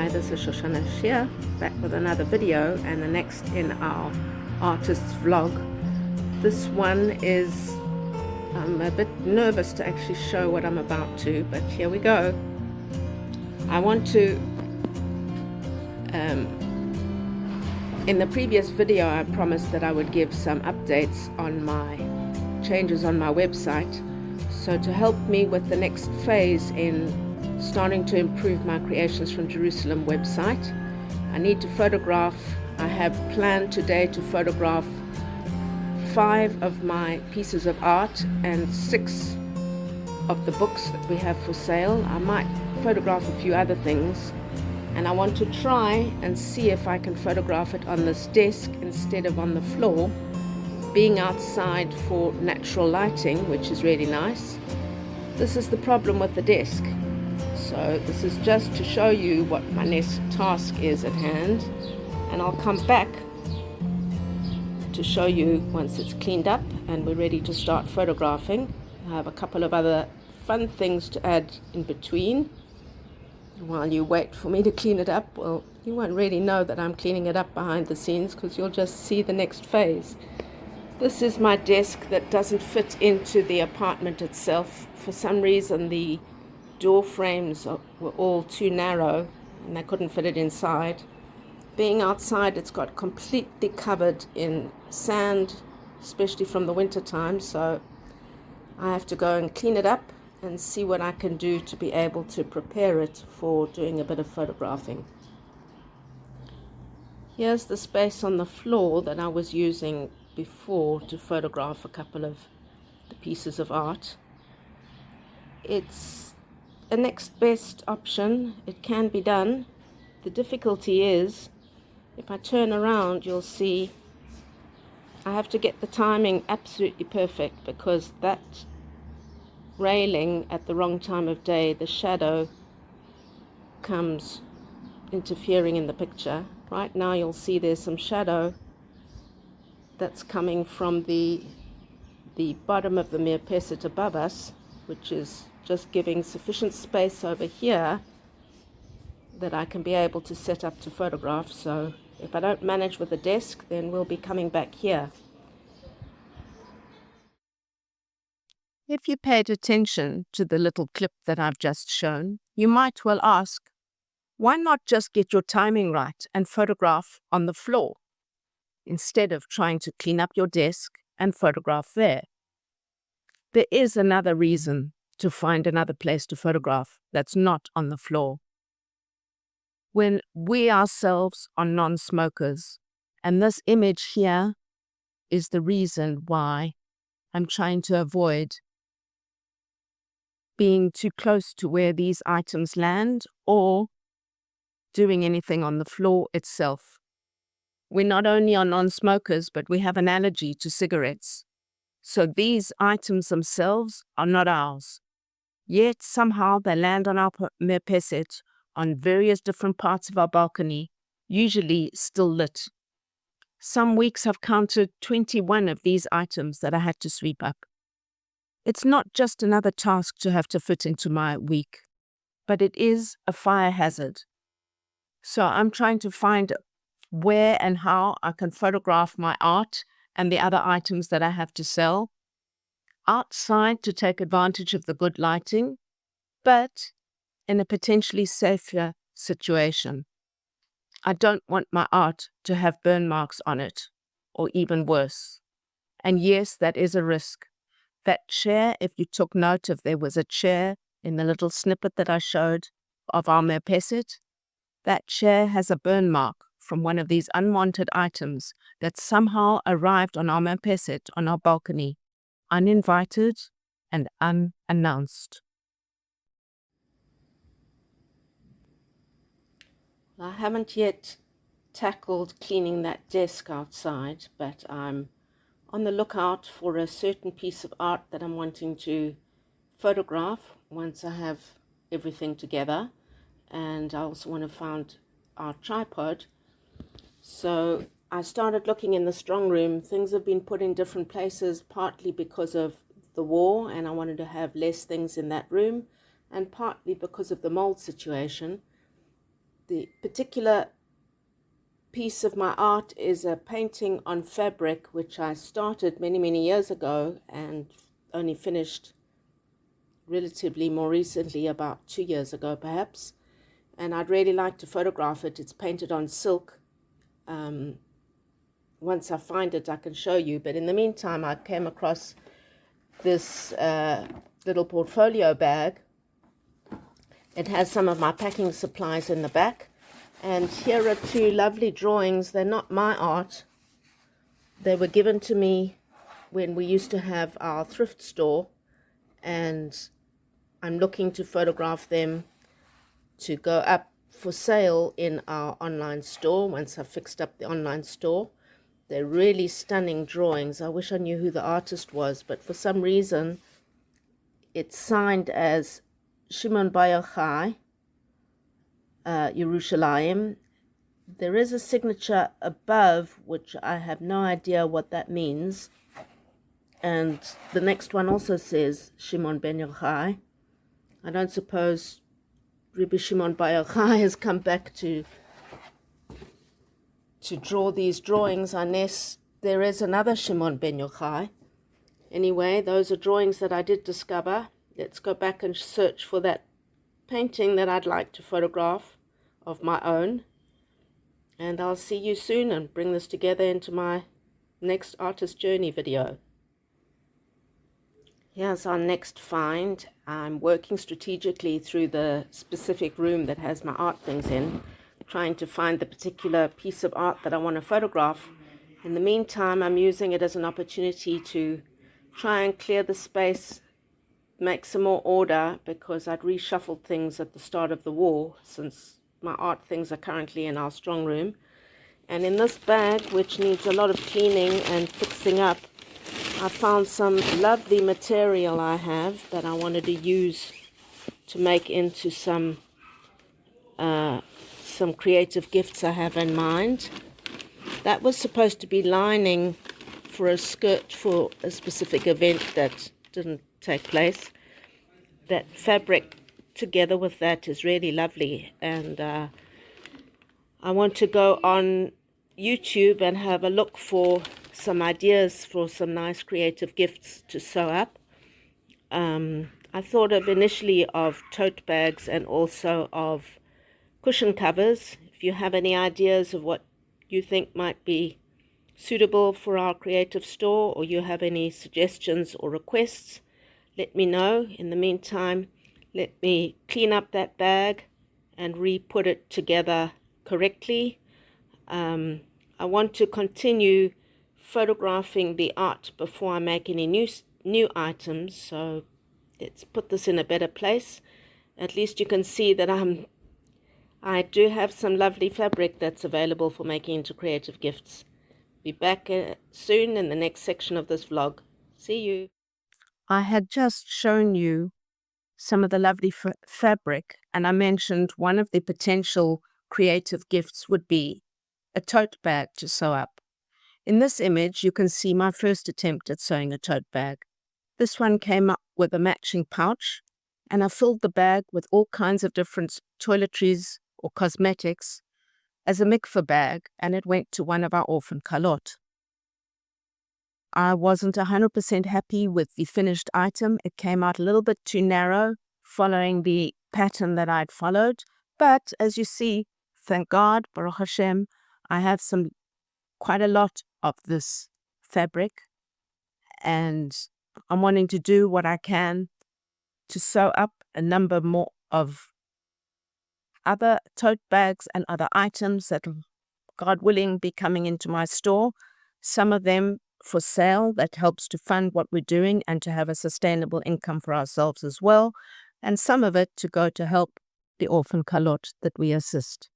Hi, this is Shoshanah Shear, back with another video and the next in our artist's vlog. This one is, I'm a bit nervous to actually show what I'm about to, but here we go. I want to, in the previous video I promised that I would give some updates on my changes on my website. So to help me with the next phase in starting to improve my Creations from Jerusalem website, I need to photograph. I have planned today to photograph 5 of my pieces of art and 6 of the books that we have for sale. I might photograph a few other things, and I want to try and see if I can photograph it on this desk instead of on the floor, being outside for natural lighting, which is really nice. This is the problem with the desk. So this is just to show you what my next task is at hand, and I'll come back to show you once it's cleaned up and we're ready to start photographing. I have a couple of other fun things to add in between. While you wait for me to clean it up, well, you won't really know that I'm cleaning it up behind the scenes because you'll just see the next phase. This is my desk that doesn't fit into the apartment itself. For some reason the door frames were all too narrow and they couldn't fit it inside. Being outside, it's got completely covered in sand, especially from the winter time, so I have to go and clean it up and see what I can do to be able to prepare it for doing a bit of photographing. Here's the space on the floor that I was using before to photograph a couple of the pieces of art. It's a next best option. It can be done. The difficulty is, if I turn around, you'll see I have to get the timing absolutely perfect, because that railing at the wrong time of day, the shadow comes interfering in the picture. Right now you'll see there's some shadow that's coming from the bottom of the mirpeset above us, which is just giving sufficient space over here that I can be able to set up to photograph. So if I don't manage with the desk, then we'll be coming back here. If you paid attention to the little clip that I've just shown, you might well ask, why not just get your timing right and photograph on the floor instead of trying to clean up your desk and photograph there? There is another reason to find another place to photograph that's not on the floor. When we ourselves are non-smokers, and this image here is the reason why I'm trying to avoid being too close to where these items land or doing anything on the floor itself. We not only are non-smokers, but we have an allergy to cigarettes. So these items themselves are not ours. Yet somehow they land on our mirpeset on various different parts of our balcony, usually still lit. Some weeks I've counted 21 of these items that I had to sweep up. It's not just another task to have to fit into my week, but it is a fire hazard. So I'm trying to find where and how I can photograph my art and the other items that I have to sell outside to take advantage of the good lighting, but in a potentially safer situation. I don't want my art to have burn marks on it, or even worse. And yes, that is a risk. That chair, if you took note of, there was a chair in the little snippet that I showed of our mirpeset, that chair has a burn mark from one of these unwanted items that somehow arrived on our mirpeset on our balcony, uninvited and unannounced. I haven't yet tackled cleaning that desk outside, but I'm on the lookout for a certain piece of art that I'm wanting to photograph once I have everything together. And I also want to find our tripod. So I started looking in the strong room. Things have been put in different places, partly because of the war, and I wanted to have less things in that room, and partly because of the mold situation. The particular piece of my art is a painting on fabric, which I started many, many years ago and only finished relatively more recently, about 2 years ago perhaps. And I'd really like to photograph it. It's painted on silk. Once I find it, I can show you. But in the meantime, I came across this little portfolio bag. It has some of my packing supplies in the back. And here are two lovely drawings. They're not my art. They were given to me when we used to have our thrift store. And I'm looking to photograph them to go up for sale in our online store once I've fixed up the online store. They're really stunning drawings. I wish I knew who the artist was, but for some reason it's signed as Shimon Bar Yochai, Yerushalayim. There is a signature above, which I have no idea what that means. And the next one also says Shimon ben Yochai. I don't suppose Rabbi Shimon Bar Yochai has come back to draw these drawings, unless there is another Shimon ben Yochai. Anyway, those are drawings that I did discover. Let's go back and search for that painting that I'd like to photograph of my own. And I'll see you soon and bring this together into my next artist journey video. Here's our next find. I'm working strategically through the specific room that has my art things in, trying to find the particular piece of art that I want to photograph. In the meantime, I'm using it as an opportunity to try and clear the space, make some more order, because I'd reshuffled things at the start of the war, since my art things are currently in our strong room. And in this bag, which needs a lot of cleaning and fixing up, I found some lovely material I have that I wanted to use to make into some creative gifts I have in mind. That was supposed to be lining for a skirt for a specific event that didn't take place. That fabric together with that is really lovely, and I want to go on YouTube and have a look for some ideas for some nice creative gifts to sew up. I thought of initially of tote bags and also of cushion covers. If you have any ideas of what you think might be suitable for our creative store, or you have any suggestions or requests, let me know. In the meantime, let me clean up that bag and re-put it together correctly. I want to continue photographing the art before I make any new items, so let's put this in a better place. At least you can see that I do have some lovely fabric that's available for making into creative gifts. Be back soon in the next section of this vlog. See you. I had just shown you some of the lovely fabric, and I mentioned one of the potential creative gifts would be a tote bag to sew up. In this image, you can see my first attempt at sewing a tote bag. This one came up with a matching pouch, and I filled the bag with all kinds of different toiletries or cosmetics as a mikveh bag, and it went to one of our orphan kalot. I wasn't 100% happy with the finished item. It came out a little bit too narrow, following the pattern that I'd followed. But as you see, thank God, Baruch Hashem, I have quite a lot of this fabric, and I'm wanting to do what I can to sew up a number more of other tote bags and other items that, God willing, be coming into my store. Some of them for sale, that helps to fund what we're doing and to have a sustainable income for ourselves as well. And some of it to go to help the orphan kalot that we assist.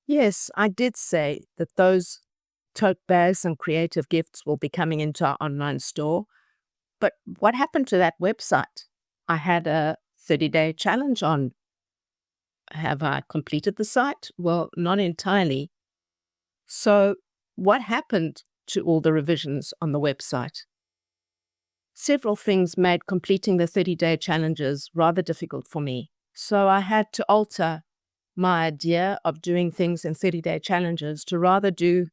Yes, I did say that those tote bags and creative gifts will be coming into our online store. But what happened to that website? I had a 30-day challenge on. Have I completed the site? Well, not entirely. So what happened to all the revisions on the website? Several things made completing the 30-day challenges rather difficult for me. So I had to alter my idea of doing things in 30-day challenges to rather do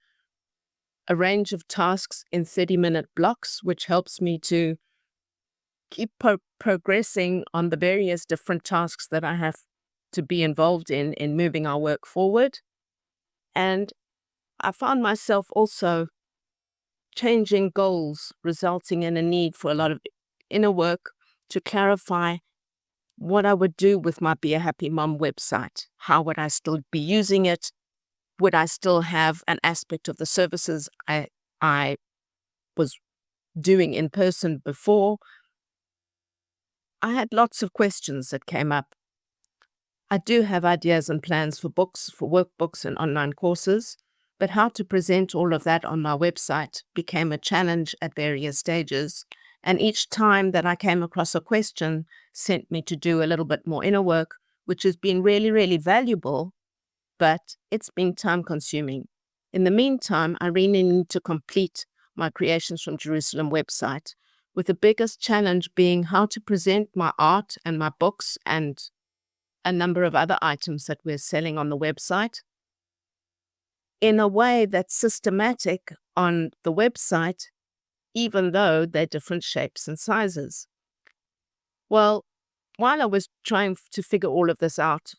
a range of tasks in 30-minute blocks, which helps me to keep progressing on the various different tasks that I have to be involved in moving our work forward. And I found myself also changing goals, resulting in a need for a lot of inner work to clarify what I would do with my Be a Happy Mom website. How would I still be using it? Would I still have an aspect of the services I was doing in person before? I had lots of questions that came up. I do have ideas and plans for books, for workbooks and online courses, but how to present all of that on my website became a challenge at various stages. And each time that I came across a question sent me to do a little bit more inner work, which has been really, really valuable, but it's been time consuming. In the meantime, I really need to complete my Creations from Jerusalem website, with the biggest challenge being how to present my art and my books and a number of other items that we're selling on the website in a way that's systematic on the website, even though they're different shapes and sizes. Well, while I was trying to figure all of this out,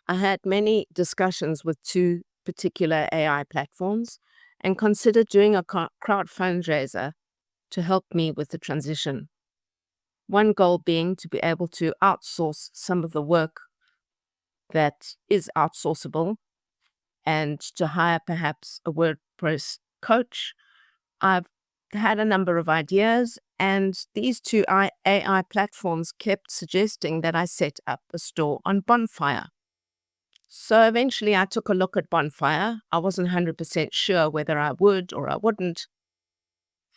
I had many discussions with two particular AI platforms and considered doing a crowd fundraiser to help me with the transition. One goal being to be able to outsource some of the work that is outsourceable and to hire perhaps a WordPress coach. I've had a number of ideas, and these two AI platforms kept suggesting that I set up a store on Bonfire. So eventually I took a look at Bonfire. I wasn't 100% sure whether I would or I wouldn't.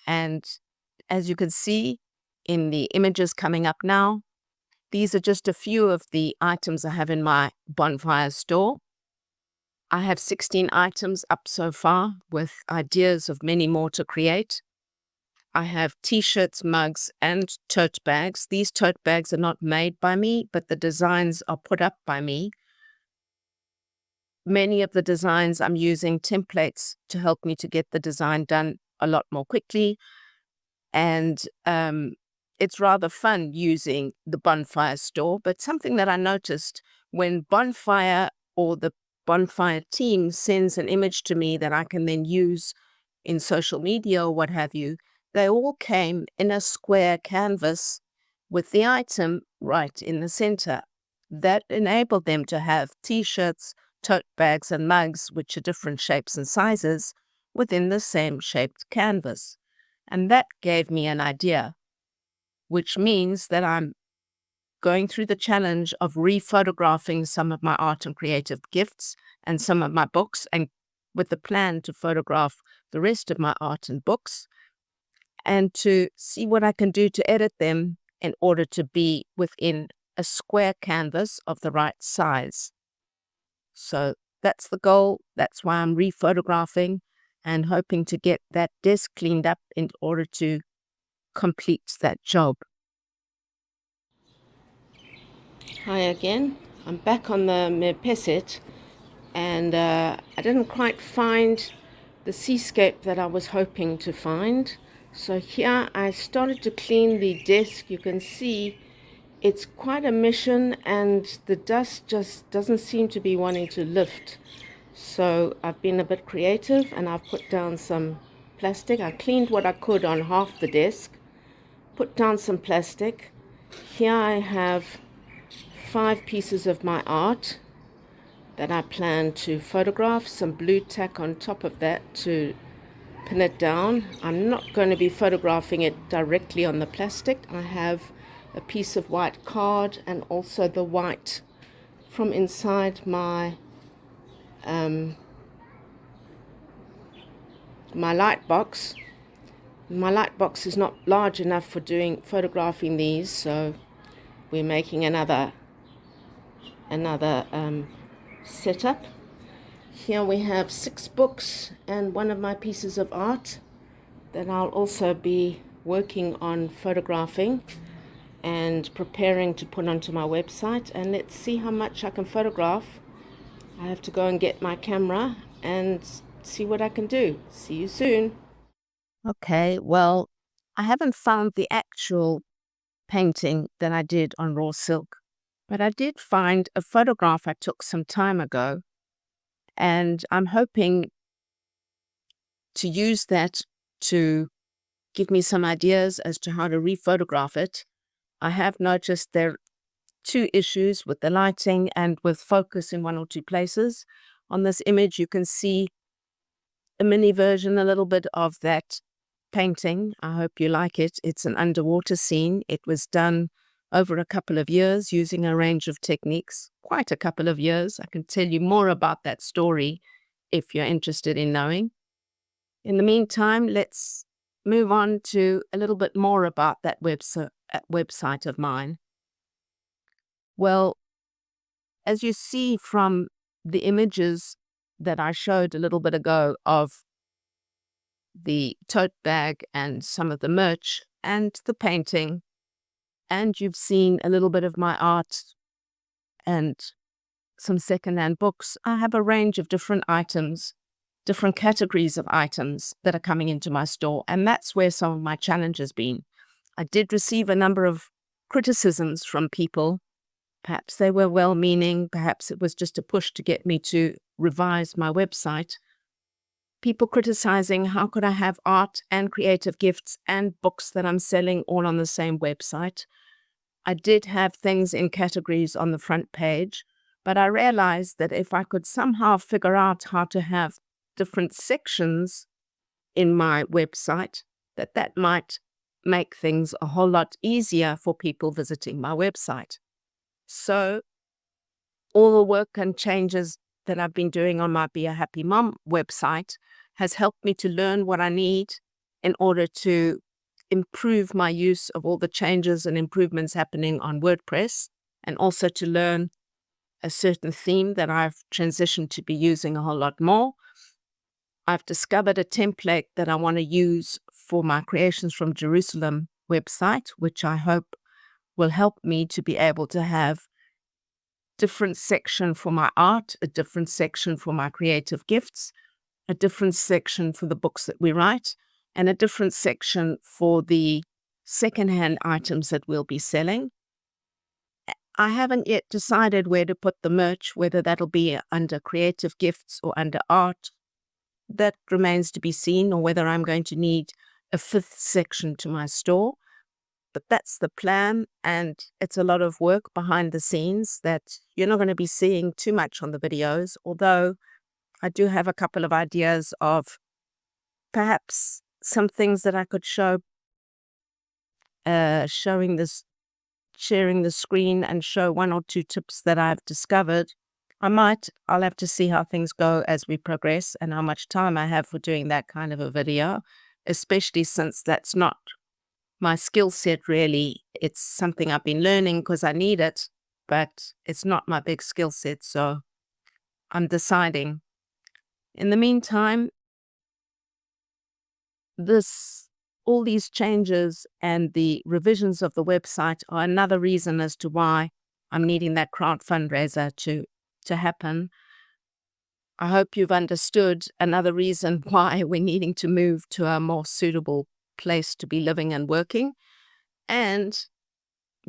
And as you can see in the images coming up now, these are just a few of the items I have in my Bonfire store. I have 16 items up so far, with ideas of many more to create. I have t-shirts, mugs, and tote bags. These tote bags are not made by me, but the designs are put up by me. Many of the designs I'm using templates to help me to get the design done a lot more quickly. And it's rather fun using the Bonfire store. But something that I noticed when Bonfire or the Bonfire team sends an image to me that I can then use in social media or what have you, they all came in a square canvas with the item right in the center. That enabled them to have t-shirts, tote bags, and mugs, which are different shapes and sizes, within the same shaped canvas. And that gave me an idea, which means that I'm going through the challenge of rephotographing some of my art and creative gifts and some of my books, and with the plan to photograph the rest of my art and books, and to see what I can do to edit them in order to be within a square canvas of the right size. So that's the goal. That's why I'm rephotographing and hoping to get that desk cleaned up in order to complete that job. Hi again. I'm back on the Merpeset, and I didn't quite find the seascape that I was hoping to find. So here I started to clean the desk. You can see it's quite a mission, and the dust just doesn't seem to be wanting to lift. So I've been a bit creative, and I've put down some plastic. I cleaned what I could on half the desk, put down some plastic. Here I have 5 pieces of my art that I plan to photograph, some blue tack on top of that to pin it down. I'm not going to be photographing it directly on the plastic. I have a piece of white card and also the white from inside my my light box. My light box is not large enough for photographing these, so we're making another setup. Here we have 6 books and one of my pieces of art that I'll also be working on photographing. and preparing to put onto my website, and let's see how much I can photograph. I have to go and get my camera and see what I can do. See you soon. Okay, well, I haven't found the actual painting that I did on raw silk, but I did find a photograph I took some time ago, and I'm hoping to use that to give me some ideas as to how to rephotograph it. I have noticed there are two issues with the lighting and with focus in one or two places. On this image, you can see a mini version, a little bit of that painting. I hope you like it. It's an underwater scene. It was done over a couple of years using a range of techniques, quite a couple of years. I can tell you more about that story if you're interested in knowing. In the meantime, let's move on to a little bit more about that website of mine. Well, as you see from the images that I showed a little bit ago of the tote bag and some of the merch and the painting, and you've seen a little bit of my art and some secondhand books, I have a range of different items, different categories of items that are coming into my store, and that's where some of my challenge has been. I did receive a number of criticisms from people. Perhaps they were well-meaning, perhaps it was just a push to get me to revise my website. People criticizing how could I have art and creative gifts and books that I'm selling all on the same website. I did have things in categories on the front page, but I realized that if I could somehow figure out how to have different sections in my website, that might make things a whole lot easier for people visiting my website. So all the work and changes that I've been doing on my Be a Happy Mom website has helped me to learn what I need in order to improve my use of all the changes and improvements happening on WordPress, and also to learn a certain theme that I've transitioned to be using a whole lot more. I've discovered a template that I want to use for my Creations from Jerusalem website, which I hope will help me to be able to have different section for my art, a different section for my creative gifts, a different section for the books that we write, and a different section for the secondhand items that we'll be selling. I haven't yet decided where to put the merch, whether that'll be under creative gifts or under art. That remains to be seen, or whether I'm going to need a fifth section to my store. But that's the plan, and it's a lot of work behind the scenes that you're not going to be seeing too much on the videos, although I do have a couple of ideas of perhaps some things that I could show, sharing the screen and show one or two tips that I've discovered. I'll have to see how things go as we progress and how much time I have for doing that kind of a video, especially since that's not my skill set really. It's something I've been learning because I need it, but it's not my big skill set, so I'm deciding. In the meantime, all these changes and the revisions of the website are another reason as to why I'm needing that crowd fundraiser to happen. I hope you've understood another reason why we're needing to move to a more suitable place to be living and working. And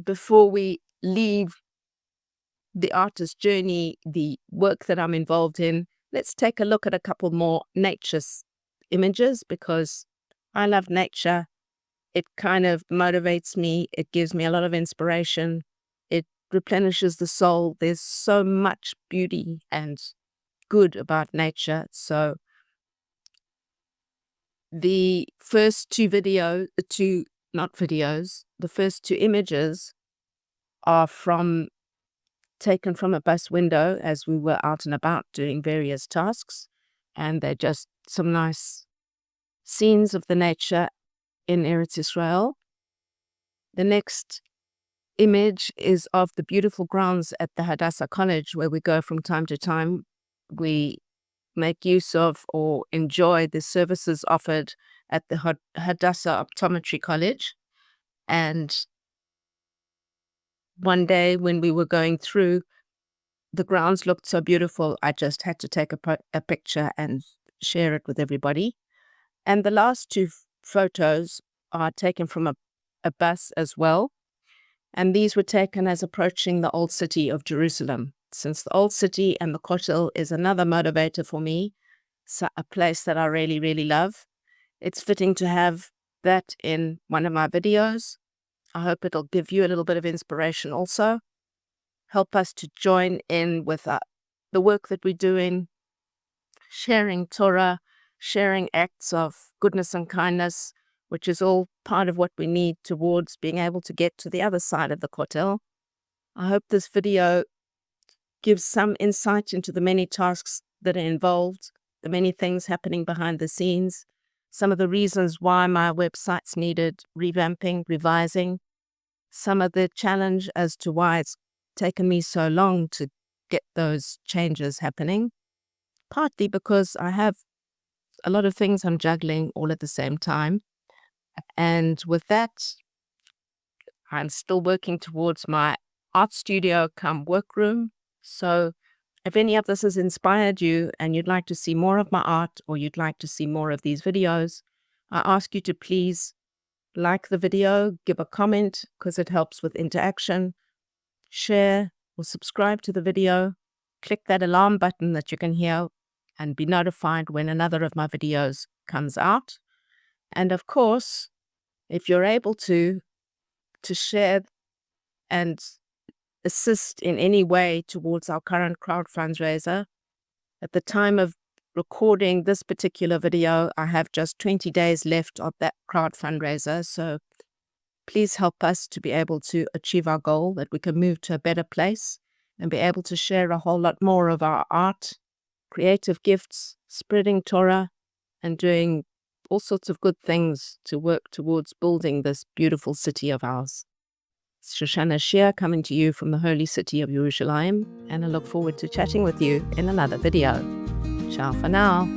before we leave the artist journey, the work that I'm involved in, let's take a look at a couple more nature images, because I love nature. It kind of motivates me. It gives me a lot of inspiration. It replenishes the soul. There's so much beauty and good about nature. So the first the first two images are taken from a bus window as we were out and about doing various tasks. And they're just some nice scenes of the nature in Eretz Israel. The next image is of the beautiful grounds at the Hadassah College, where we go from time to time. We make use of or enjoy the services offered at the Hadassah Optometry College. And One day when we were going through, the grounds looked so beautiful, I just had to take a picture and share it with everybody. And the last two photos are taken from a bus as well. And these were taken as approaching the old city of Jerusalem. Since the old city and the Kotel is another motivator for me, so a place that I really, really love. It's fitting to have that in one of my videos. I hope it'll give you a little bit of inspiration also. Help us to join in with the work that we're doing, sharing Torah, sharing acts of goodness and kindness, which is all part of what we need towards being able to get to the other side of the Kotel. I hope this video gives some insight into the many tasks that are involved, the many things happening behind the scenes, some of the reasons why my website's needed revamping, revising, some of the challenge as to why it's taken me so long to get those changes happening, partly because I have a lot of things I'm juggling all at the same time. And with that, I'm still working towards my art studio come workroom. So if any of this has inspired you and you'd like to see more of my art or you'd like to see more of these videos, I ask you to please like the video, give a comment because it helps with interaction, share or subscribe to the video, click that alarm button that you can hear and be notified when another of my videos comes out. And of course, if you're able to share and assist in any way towards our current crowd fundraiser. At the time of recording this particular video, I have just 20 days left of that crowd fundraiser. So please help us to be able to achieve our goal, that we can move to a better place and be able to share a whole lot more of our art, creative gifts, spreading Torah, and doing all sorts of good things to work towards building this beautiful city of ours. It's Shoshanah Shear coming to you from the holy city of Jerusalem, and I look forward to chatting with you in another video. Ciao for now.